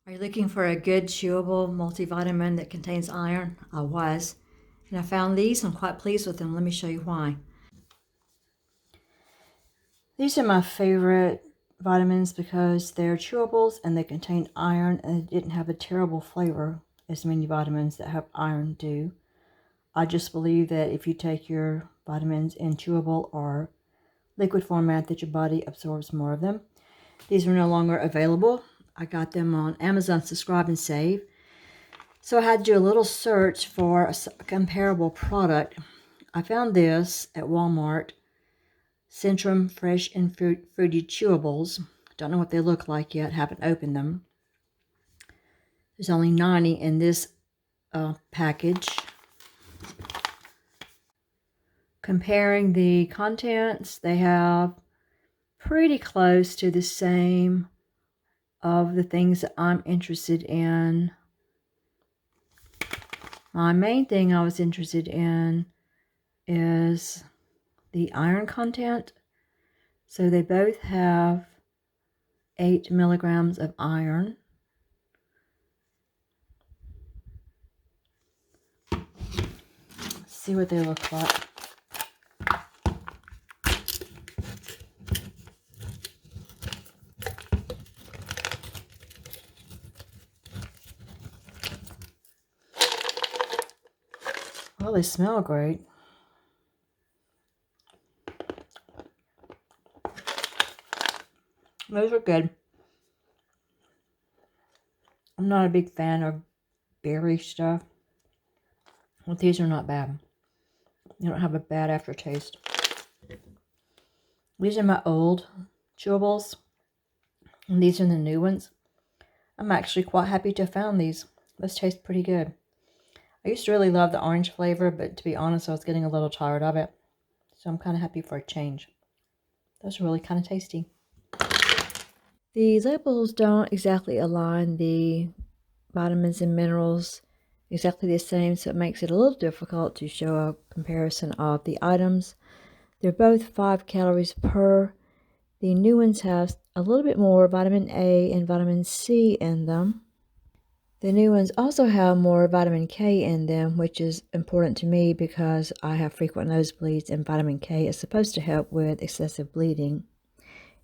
Are you looking for a good chewable multivitamin that contains iron? I was. And I found these. I'm quite pleased with them. Let me show you why. These are my favorite vitamins because they're chewables and they contain iron and they didn't have a terrible flavor as many vitamins that have iron do. I just believe that if you take your vitamins in chewable or liquid format that your body absorbs more of them. These are no longer available. I got them on Amazon Subscribe and Save. So I had to do a little search for a comparable product. I found this at Walmart, Centrum Fresh and Fruity Chewables. Don't know what they look like yet. Haven't opened them. There's only 90 in this package. Comparing the contents, they have pretty close to the same of the things that I'm interested in. My main thing I was interested in is the iron content. So they both have 8 milligrams of iron. Let's see what they look like. Well, they smell great. Those are good. I'm not a big fan of berry stuff, but these are not bad. They don't have a bad aftertaste. These are my old chewables, and these are the new ones. I'm actually quite happy to have found these. Those taste pretty good. I used to really love the orange flavor, but to be honest, I was getting a little tired of it. So I'm kind of happy for a change. Those are really kind of tasty. The labels don't exactly align the vitamins and minerals exactly the same, so it makes it a little difficult to show a comparison of the items. They're both 5 calories per. The new ones have a little bit more vitamin A and vitamin C in them. The new ones also have more vitamin K in them, which is important to me because I have frequent nosebleeds and vitamin K is supposed to help with excessive bleeding.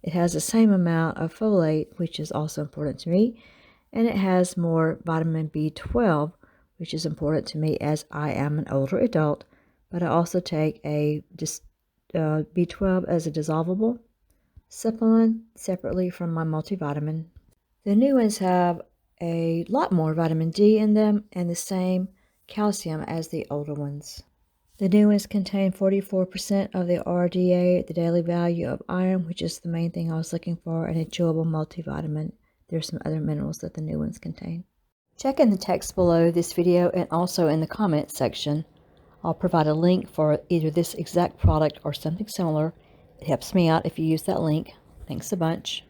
It has the same amount of folate, which is also important to me, and it has more vitamin B12, which is important to me as I am an older adult, but I also take a B12 as a dissolvable supplement separately from my multivitamin. The new ones have a lot more vitamin D in them and the same calcium as the older ones. The new ones contain 44% of the RDA, the daily value of iron, which is the main thing I was looking for, and a chewable multivitamin. There's some other minerals that the new ones contain. Check in the text below this video and also in the comments section. I'll provide a link for either this exact product or something similar. It helps me out if you use that link. Thanks a bunch.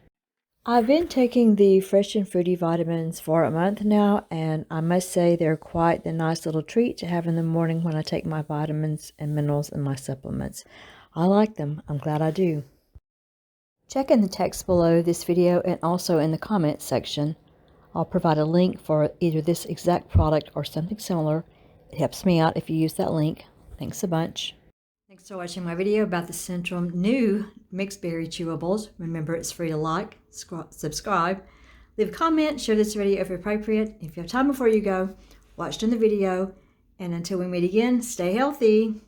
I've been taking the Fresh and Fruity vitamins for a month now, and I must say they're quite the nice little treat to have in the morning when I take my vitamins and minerals and my supplements. I like them. I'm glad I do. Check in the text below this video and also in the comments section. I'll provide a link for either this exact product or something similar. It helps me out if you use that link. Thanks a bunch. Thanks for watching my video about the Centrum new mixed berry chewables. Remember, it's free to like, subscribe, leave a comment, share this video if appropriate. If you have time before you go, watch the video, and until we meet again, stay healthy.